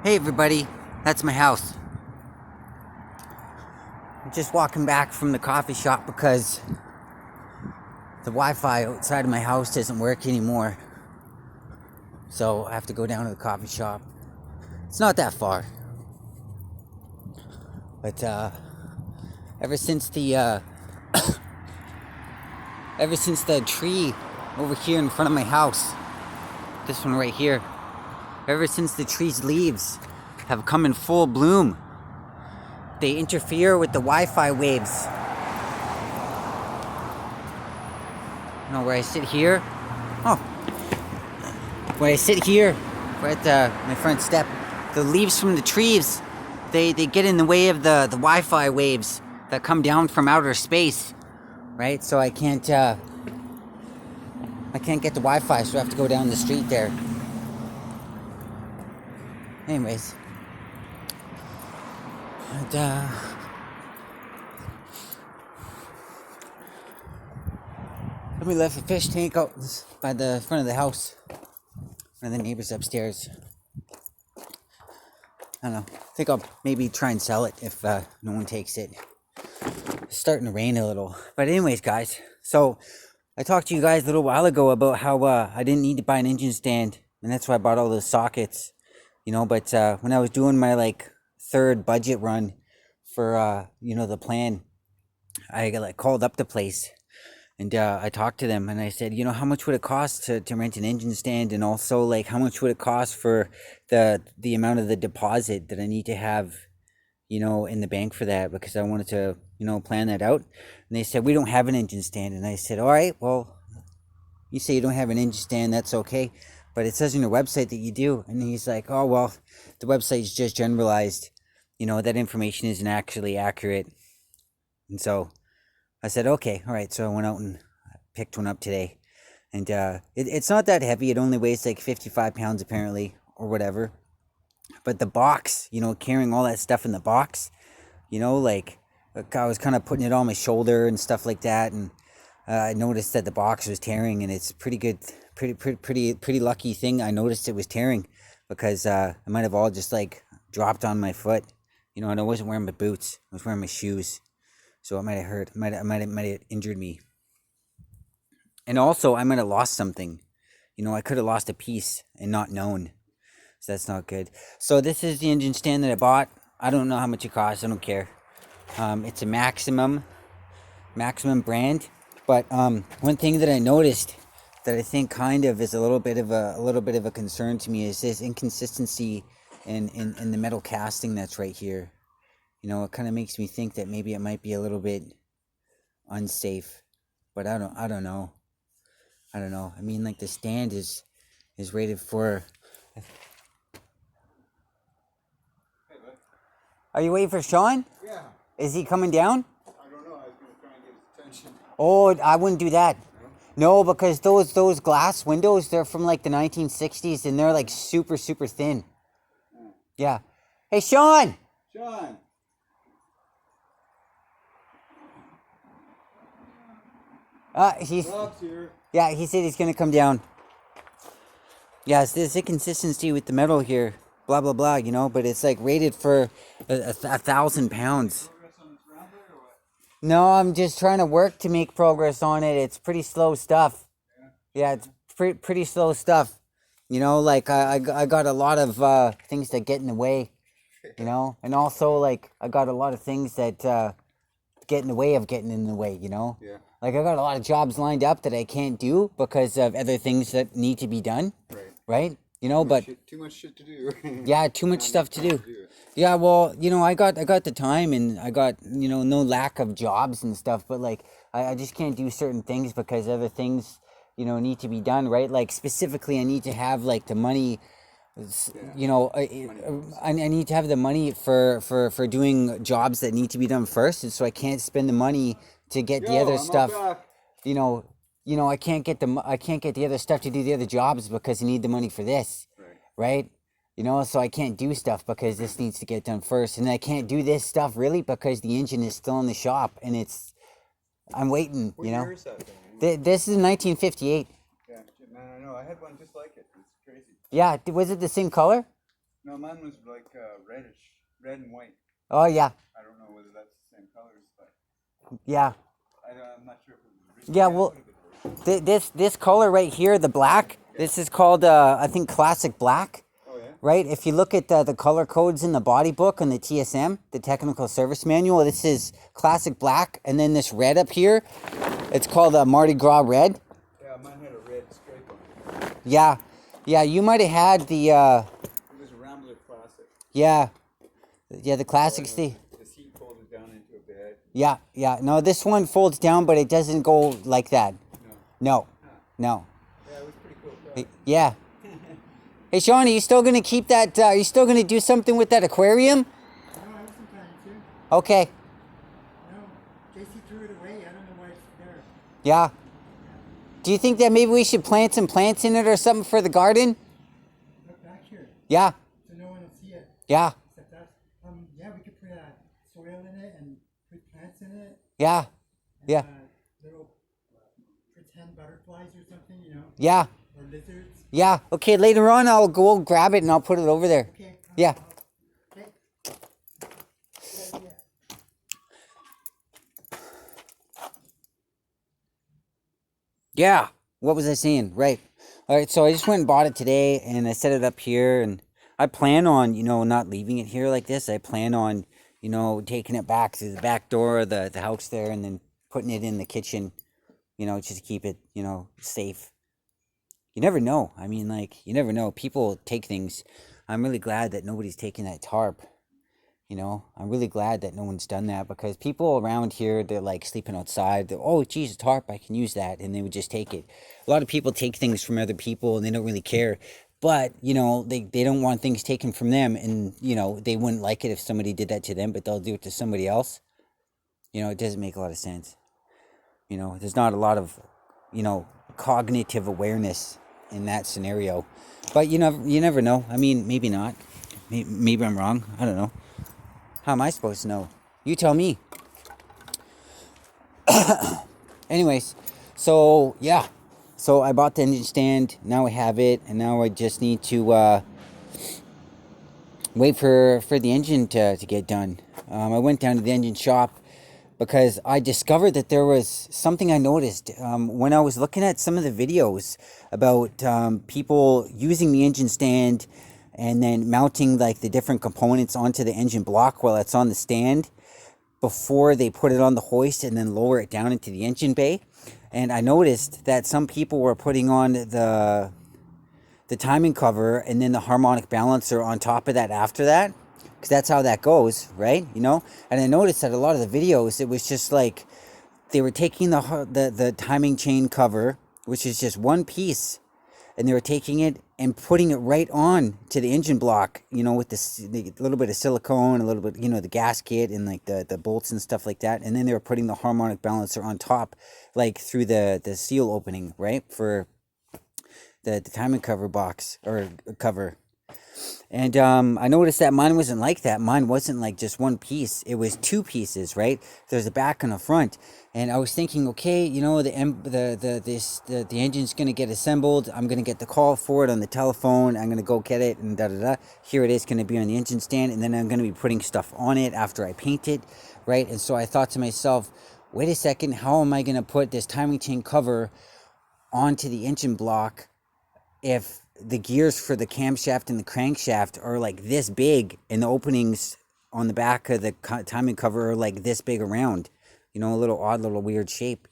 Hey everybody, that's my house. I'm just walking back from the coffee shop because the Wi-Fi outside of my house doesn't work anymore. So I have to go down to the coffee shop. It's not that far. But ever since the ever since the tree over here in front of my house, this one right here, ever since the tree's leaves have come in full bloom, they interfere with the Wi-Fi waves. You know, where I sit here, when I sit here, right at my front step, the leaves from the trees, they get in the way of the Wi-Fi waves that come down from outer space, right? So I can't get the Wi-Fi, so I have to go down the street there. Anyways, and, we left the fish tank out by the front of the house. One of the neighbors upstairs. I don't know. I think I'll maybe try and sell it if no one takes it. It's starting to rain a little. But anyways, guys. So I talked to you guys a little while ago about how I didn't need to buy an engine stand. And that's why I bought all those sockets. You know, but when I was doing my third budget run for the plan, I called up the place. And I talked to them and I said, how much would it cost to rent an engine stand? And also, how much would it cost for the amount of the deposit that I need to have, in the bank for that? Because I wanted to, plan that out. And they said, we don't have an engine stand. And I said, all right, well, you say you don't have an engine stand, that's okay. But it says on your website that you do. And he's like, oh, well, the website's just generalized. That information isn't actually accurate. And so I said, okay, all right. So I went out and picked one up today. And it's not that heavy. It only weighs 55 pounds apparently, or whatever. But the box, carrying all that stuff in the box, I was kind of putting it on my shoulder and stuff like that. And I noticed that the box was tearing, and it's pretty lucky thing I noticed it was tearing, because it might have all just dropped on my foot, and I wasn't wearing my boots. I was wearing my shoes. So it might have hurt. Might have injured me. And also, I might have lost something. I could have lost a piece and not known. So that's not good. So this is the engine stand that I bought. I don't know how much it costs. I don't care. It's a Maximum brand. But one thing that I noticed that I think kind of is a little bit of a concern to me is this inconsistency in the metal casting that's right here. It kind of makes me think that maybe it might be a little bit unsafe, but I don't know. I mean, the stand is rated for. Are you waiting for Sean? Yeah. Is he coming down? I don't know. I was going to try and get his attention. Oh, I wouldn't do that. No, because those glass windows, they're from the 1960s, and they're super, super thin. Yeah. Hey, Sean! Sean! Rob's here. Yeah, he said he's gonna come down. Yes, there's inconsistency with the metal here. Blah blah blah, but it's rated for 1,000 pounds. Progress on this Rambler or what? No, I'm just trying to work to make progress on it. It's pretty slow stuff. Yeah, it's pretty slow stuff. I got a lot of things that get in the way. And also I got a lot of things that get in the way of getting in the way. Yeah. I got a lot of jobs lined up that I can't do because of other things that need to be done. Right? Too much shit to do. Yeah, too much stuff to do. Yeah, well, I got the time, and I got, no lack of jobs and stuff, but I just can't do certain things because other things, need to be done, right? Specifically, I need to have the money. I need to have the money for doing jobs that need to be done first, and so I can't spend the money to get the other stuff. I can't get the other stuff to do the other jobs because I need the money for this, right? So I can't do stuff because this needs to get done first, and I can't do this stuff really because the engine is still in the shop and I'm waiting. What year is that thing? This is 1958. Yeah, man, I know. I had one just like it. It's crazy. Yeah, was it the same color? No, mine was like reddish, red and white. Oh yeah, I don't know whether that's the same colors, but yeah, I'm not sure if it was original. yeah. Yeah, it Well, would have been original. this color right here, the black. This is called I think classic black. Oh yeah. Right? If you look at the color codes in the body book and the TSM, the Technical Service Manual, this is classic black, and then this red up here, it's called a Mardi Gras red. Yeah, mine had a red stripe on it. Yeah, yeah. You might have had the It was a Rambler Classic. yeah, yeah, the classics. The seat folded down into a bed. Yeah, yeah. No, this one folds down, but it doesn't go like that. No. No, no. Yeah, it was pretty cool car. Yeah. Hey, Sean, are you still gonna keep that? Are you still gonna do something with that aquarium? No, I wasn't planning to. Okay. No, JC threw it away. I don't know why it's there. Yeah. Do you think that maybe we should plant some plants in it or something for the garden? Look back here, Yeah. so no one will see it Yeah. except us. Yeah, we could put soil in it and put plants in it. Yeah. And, Yeah. Little pretend butterflies or something, you know, Yeah. or lizards. Yeah. Okay. Later on, I'll go grab it and I'll put it over there. Okay. Yeah. Okay. Yeah. Yeah. What was I saying? Right. All right. So I just went and bought it today and I set it up here and I plan on, not leaving it here like this. I plan on, taking it back through the back door of the house there and then putting it in the kitchen, just to keep it, safe. You never know. I mean, like, you never know. People take things. I'm really glad that nobody's taking that tarp. I'm really glad that no one's done that because people around here, they're like sleeping outside. They're, oh, geez, a tarp, I can use that. And they would just take it. A lot of people take things from other people and they don't really care. But, they don't want things taken from them. And, they wouldn't like it if somebody did that to them, but they'll do it to somebody else. It doesn't make a lot of sense. There's not a lot of, cognitive awareness in that scenario. But you never know. I mean, maybe not. Maybe I'm wrong. I don't know. How am I supposed to know? You tell me. Anyways, so yeah. So I bought the engine stand. Now I have it. And now I just need to wait for the engine to get done. I went down to the engine shop because I discovered that there was something I noticed when I was looking at some of the videos about people using the engine stand and then mounting like the different components onto the engine block while it's on the stand before they put it on the hoist and then lower it down into the engine bay. And I noticed that some people were putting on the timing cover and then the harmonic balancer on top of that after that, because that's how that goes, right? And I noticed that a lot of the videos, it was just like they were taking the timing chain cover, which is just one piece, and they were taking it and putting it right on to the engine block, with the little bit of silicone, a little bit, the gasket and like the bolts and stuff like that. And then they were putting the harmonic balancer on top, like through the seal opening, right? For the timing cover box or cover. And I noticed that mine wasn't like that. Mine wasn't like just one piece. It was two pieces, right? There's a back and a front. And I was thinking, okay, the engine's gonna get assembled. I'm gonna get the call for it on the telephone. I'm gonna go get it and da da da. Here it is, gonna be on the engine stand, and then I'm gonna be putting stuff on it after I paint it, right? And so I thought to myself, wait a second, how am I gonna put this timing chain cover onto the engine block if the gears for the camshaft and the crankshaft are like this big and the openings on the back of the timing cover are like this big around, a little odd, little weird shape,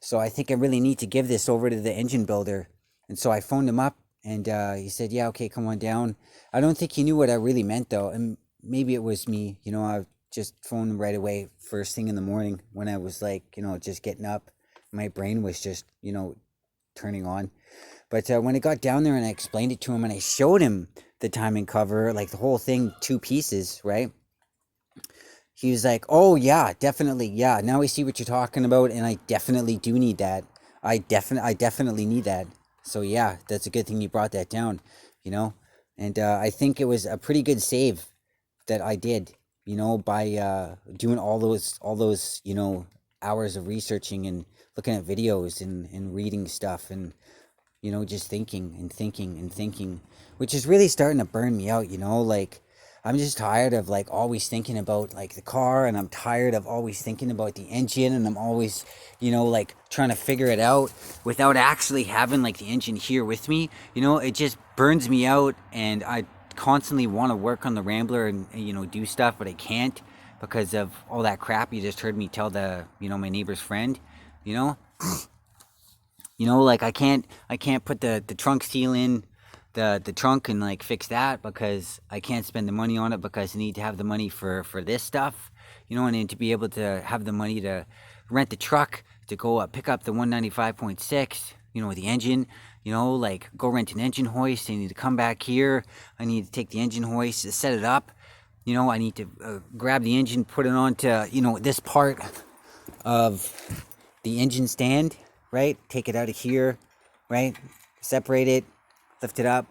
so I think I really need to give this over to the engine builder. And so I phoned him up and he said, yeah, okay, come on down. I don't think he knew what I really meant though. And maybe it was me, I just phoned him right away first thing in the morning when I was like, just getting up. My brain was just, turning on. But when I got down there and I explained it to him and I showed him the timing cover, like the whole thing, two pieces, right? He was like, oh, yeah, definitely. Yeah, now I see what you're talking about. And I definitely do need that. I definitely need that. So, yeah, that's a good thing you brought that down, And I think it was a pretty good save that I did, by doing all those, hours of researching and looking at videos and reading stuff and you know, just thinking and thinking and thinking, which is really starting to burn me out, you know, like I'm just tired of like always thinking about like the car, and I'm tired of always thinking about the engine, and I'm always, you know, like trying to figure it out without actually having like the engine here with me. You know, it just burns me out, and I constantly want to work on the Rambler and, you know, do stuff, but I can't because of all that crap you just heard me tell the, you know, my neighbor's friend, you know. You know, like I can't put the trunk seal in the trunk and like fix that because I can't spend the money on it because I need to have the money for this stuff, you know, and then to be able to have the money to rent the truck to go pick up the 195.6, you know, with the engine, you know, like go rent an engine hoist. I need to come back here. I need to take the engine hoist, set it up. You know, I need to grab the engine, put it onto, you know, this part of the engine stand, right? Take it out of here, right? Separate it, lift it up,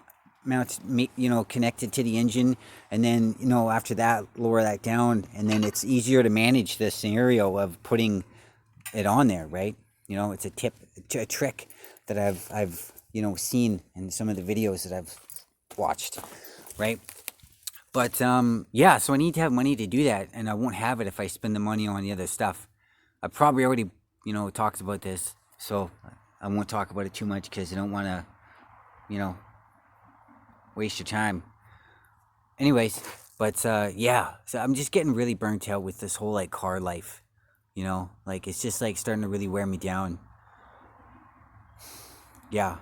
mount, you know, connect it to the engine, and then, you know, after that, lower that down, and then it's easier to manage the scenario of putting it on there, right? You know, it's a tip, a trick that I've you know, seen in some of the videos that I've watched, right? But yeah, so I need to have money to do that, and I won't have it if I spend the money on the other stuff. I probably already, you know, talked about this, so I won't talk about it too much because I don't want to, you know, waste your time. Anyways, but yeah, so I'm just getting really burnt out with this whole like car life, you know, like it's just like starting to really wear me down. Yeah,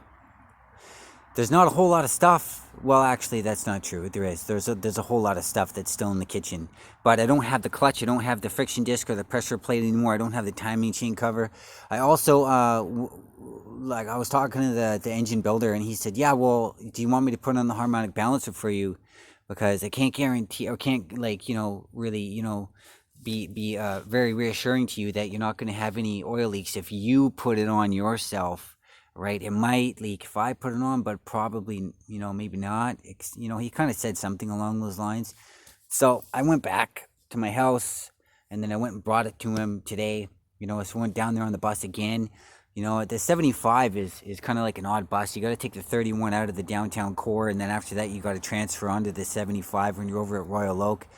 there's not a whole lot of stuff. Well, actually, that's not true. There is. There's a whole lot of stuff that's still in the kitchen, but I don't have the clutch. I don't have the friction disc or the pressure plate anymore. I don't have the timing chain cover. I also like I was talking to the engine builder, and he said, "Yeah, well, do you want me to put on the harmonic balancer for you? Because I can't guarantee or can't like, you know, really, you know, be very reassuring to you that you're not going to have any oil leaks if you put it on yourself." Right, it might leak if I put it on, but probably, you know, maybe not. You know, he kind of said something along those lines. So I went back to my house, and then I went and brought it to him today. You know, so I went down there on the bus again. You know, the 75 is kind of like an odd bus. You got to take the 31 out of the downtown core, and then after that, you got to transfer onto the 75 when you're over at Royal Oak.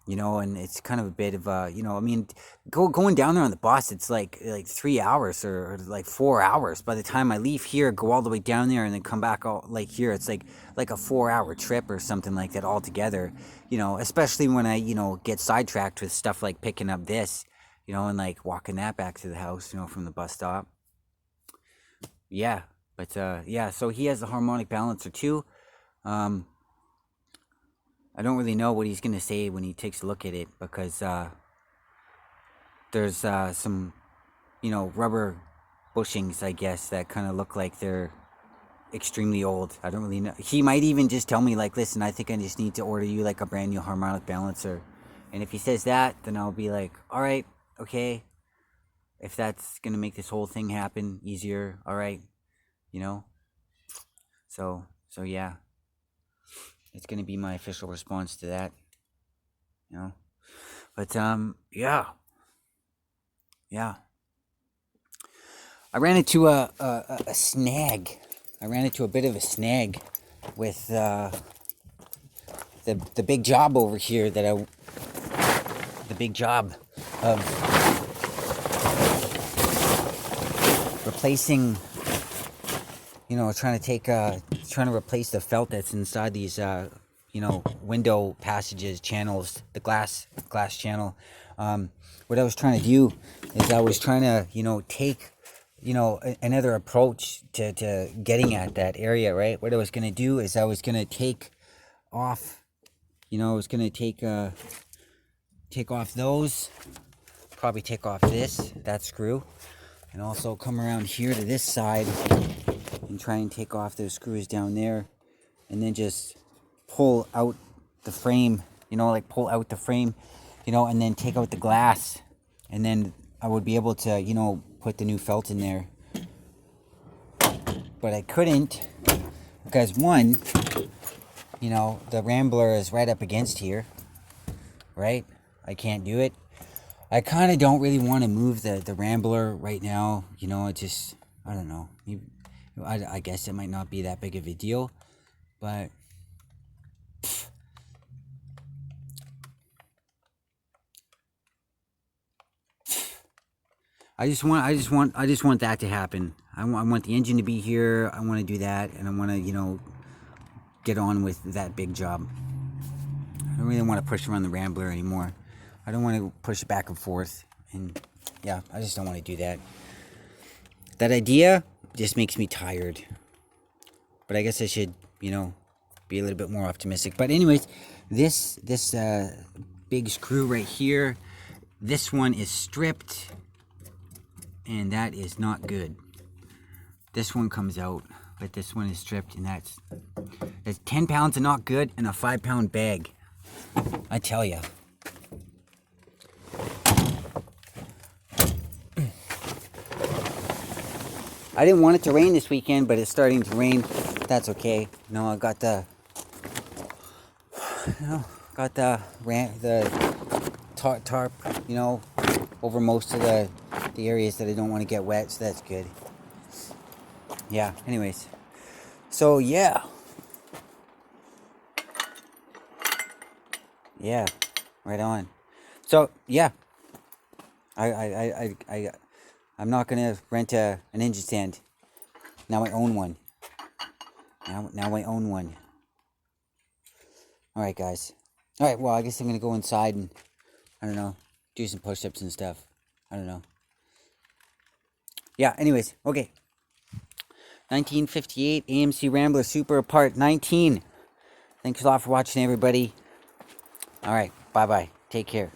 You know, and it's kind of a bit of a, you know, I mean, going down there on the bus, it's like 3 hours or like 4 hours. By the time I leave here, go all the way down there, and then come back all like here, it's like a 4 hour trip or something like that altogether. You know, especially when I, you know, get sidetracked with stuff like picking up this, you know, and like walking that back to the house, you know, from the bus stop. Yeah, but yeah, so he has the harmonic balancer too. Um, I don't really know what he's gonna say when he takes a look at it because there's some, you know, rubber bushings, I guess, that kind of look like they're extremely old. I don't really know. He might even just tell me like, listen, I think I just need to order you like a brand new harmonic balancer. And if he says that, then I'll be like, all right, okay. If that's gonna make this whole thing happen easier, all right, you know. So yeah, it's gonna be my official response to that, you know. But yeah. I ran into a snag. I ran into a bit of a snag with the big job over here the big job of replacing, you know, trying to replace the felt that's inside these you know, window passages, channels, the glass channel. What I was trying to do is I was trying to, you know, take, you know, another approach to getting at that area, right? What I was going to do is I was going to take off, you know, I was going to take off those, probably take off that screw, and also come around here to this side and try and take off those screws down there, and then just pull out the frame, you know, like pull out the frame, you know, and then take out the glass, and then I would be able to, you know, put the new felt in there. But I couldn't because one, you know, the Rambler is right up against here, right? I can't do it. I kind of don't really want to move the Rambler right now, you know. It just, I don't know. It I guess it might not be that big of a deal, but I just want that to happen. I want the engine to be here. I want to do that, and I want to, you know, get on with that big job. I don't really want to push around the Rambler anymore. I don't want to push it back and forth, and yeah, I just don't want to do that. That idea just makes me tired. But I guess I should, you know, be a little bit more optimistic. But anyways, this big screw right here, this one is stripped, and that is not good. This one comes out, but this one is stripped, and that's 10 pounds of not good in a 5-pound bag. I tell ya. I didn't want it to rain this weekend, but it's starting to rain. That's okay. No, I got the, you know, tarp, you know, over most of the areas that I don't want to get wet, so that's good. Yeah, anyways. So, yeah. Yeah, right on. So, yeah. I'm not going to rent an engine stand. Now I own one. Now I own one. Alright, guys. Alright, well, I guess I'm going to go inside and, I don't know, do some push-ups and stuff. I don't know. Yeah, anyways, okay. 1958 AMC Rambler Super Part 19. Thanks a lot for watching, everybody. Alright, bye-bye. Take care.